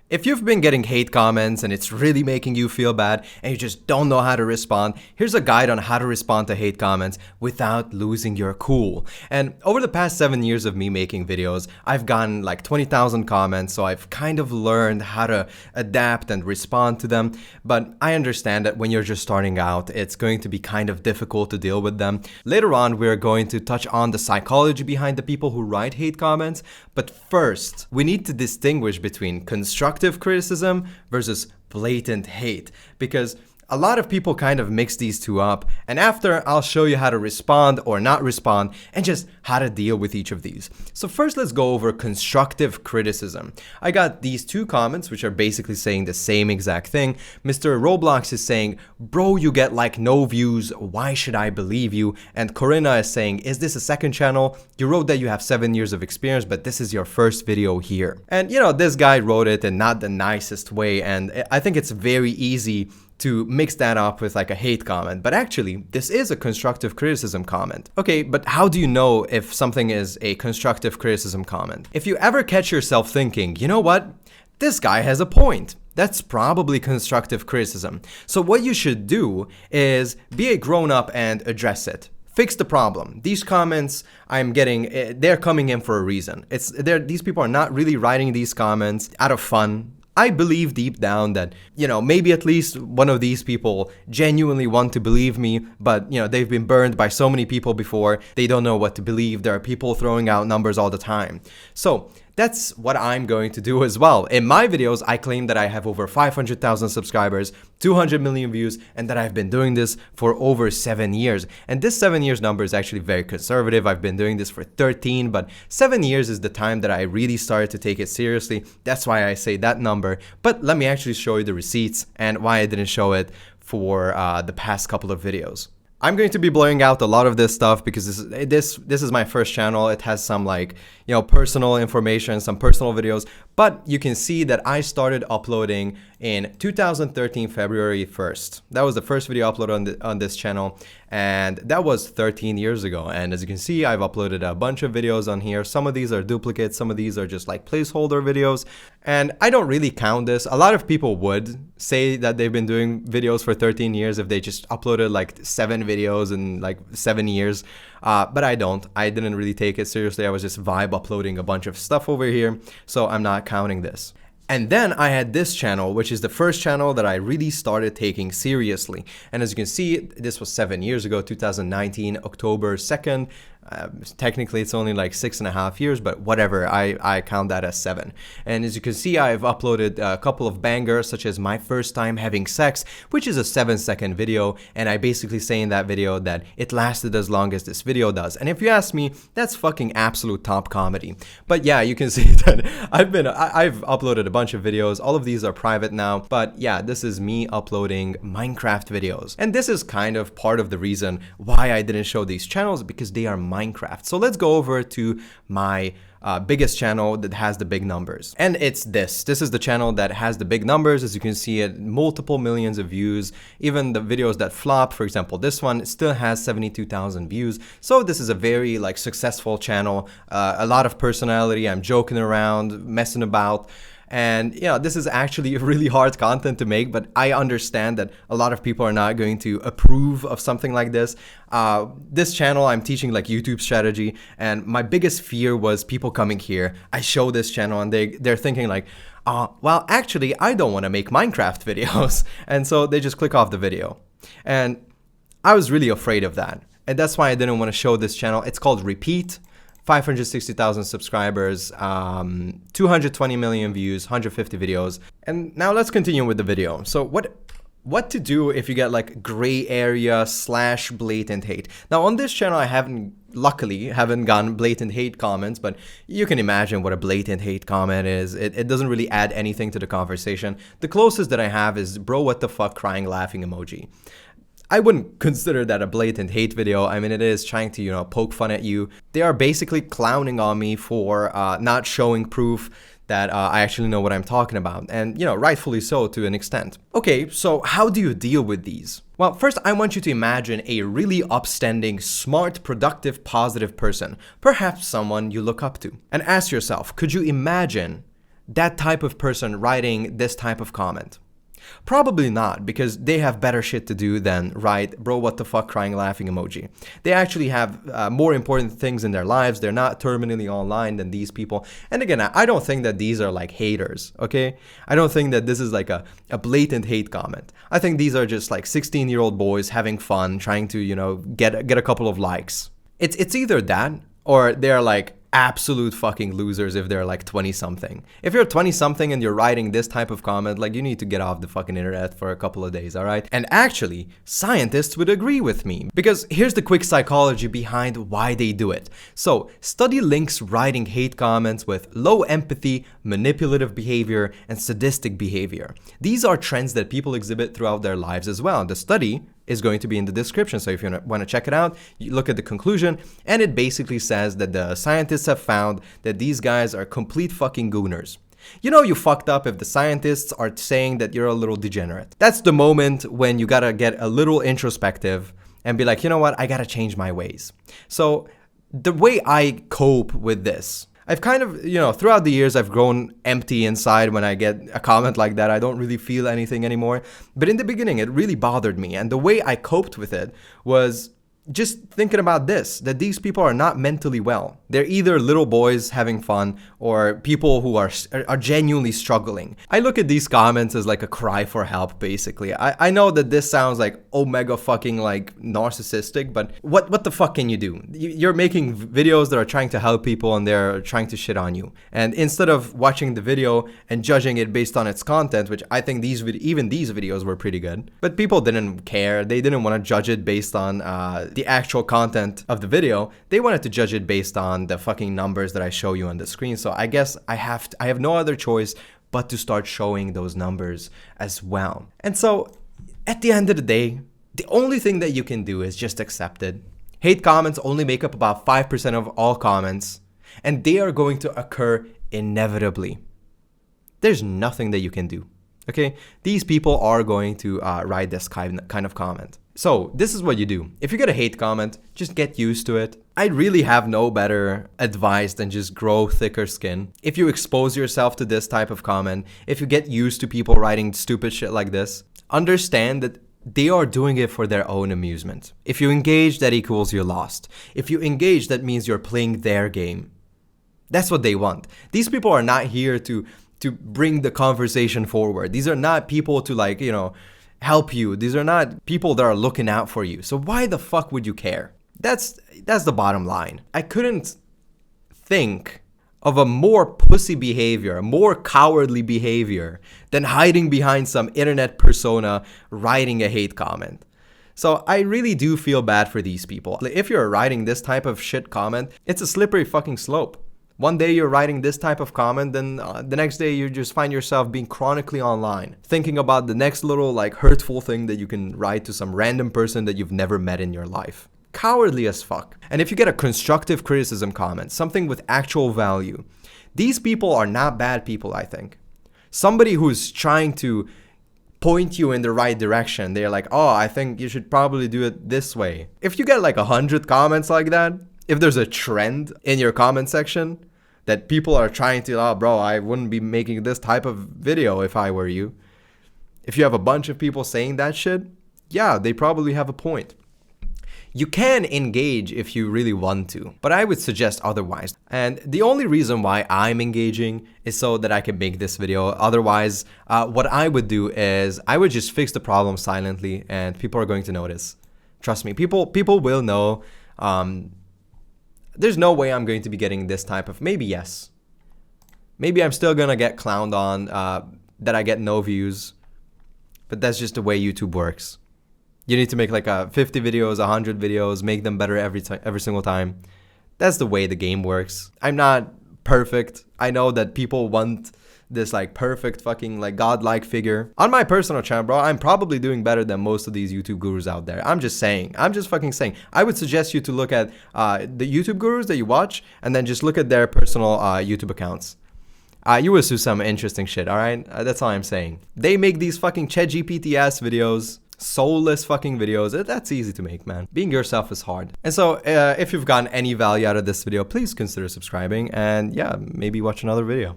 If you've been getting hate comments and it's really making you feel bad and you just don't know how to respond, here's a guide on how to respond to hate comments without losing your cool. And over the past 7 years of me making videos, I've gotten like 20,000 comments, so I've kind of learned how to adapt and respond to them. But I understand that when you're just starting out, it's going to be kind of difficult to deal with them. Later on, we're going to touch on the psychology behind the people who write hate comments. But first, we need to distinguish between constructive criticism versus blatant hate, because a lot of people kind of mix these two up, and after I'll show you how to respond or not respond and just how to deal with each of these. So first, let's go over constructive criticism. I got these two comments which are basically saying the same exact thing. Mr. Roblox is saying, bro, you get like no views, why should I believe you? And Corinna is saying, is this a second channel? You wrote that you have 7 years of experience, but this is your first video here. And you know, this guy wrote it in not the nicest way, and I think it's very easy to mix that up with like a hate comment, but actually this is a constructive criticism comment. Okay, but how do you know if something is a constructive criticism comment? If you ever catch yourself thinking, you know what, this guy has a point, that's probably constructive criticism. So what you should do is be a grown-up and address it. Fix the problem. These comments I'm getting, they're coming in for a reason. These people are not really writing these comments out of fun. I believe deep down that, you know, maybe at least one of these people genuinely want to believe me, but, you know, they've been burned by so many people before, they don't know what to believe. There are people throwing out numbers all the time. So that's what I'm going to do as well. In my videos, I claim that I have over 500,000 subscribers, 200 million views, and that I've been doing this for over 7 years. And this 7 years number is actually very conservative. I've been doing this for 13, but 7 years is the time that I really started to take it seriously. That's why I say that number. But let me actually show you the receipts and why I didn't show it for the past couple of videos. I'm going to be blurring out a lot of this stuff because this is my first channel. It has some like, you know, personal information, some personal videos, but you can see that I started uploading in 2013, February 1st. That was the first video uploaded on this channel, and that was 13 years ago. And as you can see, I've uploaded a bunch of videos on here. Some of these are duplicates, some of these are just like placeholder videos, and I don't really count this. A lot of people would say that they've been doing videos for 13 years if they just uploaded like 7 videos in like 7 years, but I don't. I didn't really take it seriously. I was just vibe uploading a bunch of stuff over here, so I'm not counting this. And then I had this channel, which is the first channel that I really started taking seriously. And as you can see, this was 7 years ago, 2019, October 2nd. Technically, it's only like 6.5 years, but whatever, I count that as 7. And as you can see, I've uploaded a couple of bangers, such as my first time having sex, which is a 7-second video. And I basically say in that video that it lasted as long as this video does. And if you ask me, that's fucking absolute top comedy. But yeah, you can see that I've uploaded a bunch of videos. All of these are private now, but yeah, this is me uploading Minecraft videos. And this is kind of part of the reason why I didn't show these channels, because they are Minecraft. So let's go over to my biggest channel that has the big numbers, and it's this is the channel that has the big numbers. As you can see, it multiple millions of views. Even the videos that flop, for example this one, still has 72,000 views. So this is a very like successful channel, a lot of personality. I'm joking around, messing about. And you know, this is actually really hard content to make, but I understand that a lot of people are not going to approve of something like this. This channel, I'm teaching like YouTube strategy, and my biggest fear was people coming here. I show this channel and they're thinking like, well, actually, I don't want to make Minecraft videos. And so they just click off the video. And I was really afraid of that. And that's why I didn't want to show this channel. It's called Repeat. 560,000 subscribers, 220 million views, 150 videos. And now let's continue with the video. So what to do if you get like gray area / blatant hate? Now on this channel, I luckily haven't gotten blatant hate comments, but you can imagine what a blatant hate comment is. It doesn't really add anything to the conversation. The closest that I have is bro, what the fuck, crying, laughing emoji. I wouldn't consider that a blatant hate video. I mean, it is trying to, you know, poke fun at you. They are basically clowning on me for not showing proof that I actually know what I'm talking about. And, you know, rightfully so to an extent. Okay, so how do you deal with these? Well, first, I want you to imagine a really upstanding, smart, productive, positive person, perhaps someone you look up to. And ask yourself, could you imagine that type of person writing this type of comment? Probably not, because they have better shit to do than write, bro, what the fuck, crying, laughing emoji. They actually have more important things in their lives. They're not terminally online than these people. And again, I don't think that these are like haters, okay? I don't think that this is like a blatant hate comment. I think these are just like 16-year-old boys having fun, trying to, you know, get a couple of likes. It's either that, or they're like absolute fucking losers if they're like 20-something. If you're 20-something and you're writing this type of comment, like, you need to get off the fucking internet for a couple of days, all right? And actually, scientists would agree with me, because here's the quick psychology behind why they do it. So, study links writing hate comments with low empathy, manipulative behavior, and sadistic behavior. These are trends that people exhibit throughout their lives as well. The study is going to be in the description, so if you want to check it out, you look at the conclusion, and it basically says that the scientists have found that these guys are complete fucking gooners. You know you fucked up if the scientists are saying that you're a little degenerate. That's the moment when you gotta get a little introspective and be like, you know what, I gotta change my ways. So the way I cope with this, I've kind of, you know, throughout the years, I've grown empty inside when I get a comment like that. I don't really feel anything anymore. But in the beginning, it really bothered me. And the way I coped with it was just thinking about this, that these people are not mentally well. They're either little boys having fun or people who are genuinely struggling. I look at these comments as like a cry for help, basically. I know that this sounds like omega fucking like narcissistic, but what the fuck can you do? You're making videos that are trying to help people and they're trying to shit on you. And instead of watching the video and judging it based on its content, which I think even these videos were pretty good, but people didn't care. They didn't want to judge it based on the actual content of the video. They wanted to judge it based on the fucking numbers that I show you on the screen. So I guess I have no other choice but to start showing those numbers as well. And so at the end of the day, the only thing that you can do is just accept it. Hate comments only make up about 5% of all comments, and they are going to occur inevitably. There's nothing that you can do. Okay, these people are going to write this kind of comment. So this is what you do. If you get a hate comment, just get used to it. I really have no better advice than just grow thicker skin. If you expose yourself to this type of comment, if you get used to people writing stupid shit like this, understand that they are doing it for their own amusement. If you engage, that equals you lost. If you engage, that means you're playing their game. That's what they want. These people are not here to bring the conversation forward. These are not people to, like, you know, help you. These are not people that are looking out for you. So why the fuck would you care? That's the bottom line. I couldn't think of a more pussy behavior, a more cowardly behavior than hiding behind some internet persona writing a hate comment. So I really do feel bad for these people. If you're writing this type of shit comment, it's a slippery fucking slope. One day you're writing this type of comment, then the next day you just find yourself being chronically online, thinking about the next little like hurtful thing that you can write to some random person that you've never met in your life. Cowardly as fuck. And if you get a constructive criticism comment, something with actual value, these people are not bad people, I think. Somebody who's trying to point you in the right direction, they're like, oh, I think you should probably do it this way. If you get like 100 comments like that, if there's a trend in your comment section that people are trying to, oh, bro, I wouldn't be making this type of video if I were you. If you have a bunch of people saying that shit, yeah, they probably have a point. You can engage if you really want to, but I would suggest otherwise. And the only reason why I'm engaging is so that I can make this video. Otherwise, what I would do is I would just fix the problem silently and people are going to notice. Trust me, people will know. There's no way I'm going to be getting this type of, maybe yes. Maybe I'm still going to get clowned on that I get no views. But that's just the way YouTube works. You need to make like 50 videos, 100 videos, make them better every single time. That's the way the game works. I'm not perfect. I know that people want this like perfect fucking like godlike figure. On my personal channel, bro, I'm probably doing better than most of these YouTube gurus out there. I'm just fucking saying. I would suggest you to look at the YouTube gurus that you watch and then just look at their personal YouTube accounts. You will see some interesting shit, all right? That's all I'm saying. They make these fucking ChatGPT ass videos, soulless fucking videos. That's easy to make, man. Being yourself is hard. And so if you've gotten any value out of this video, please consider subscribing and yeah, maybe watch another video.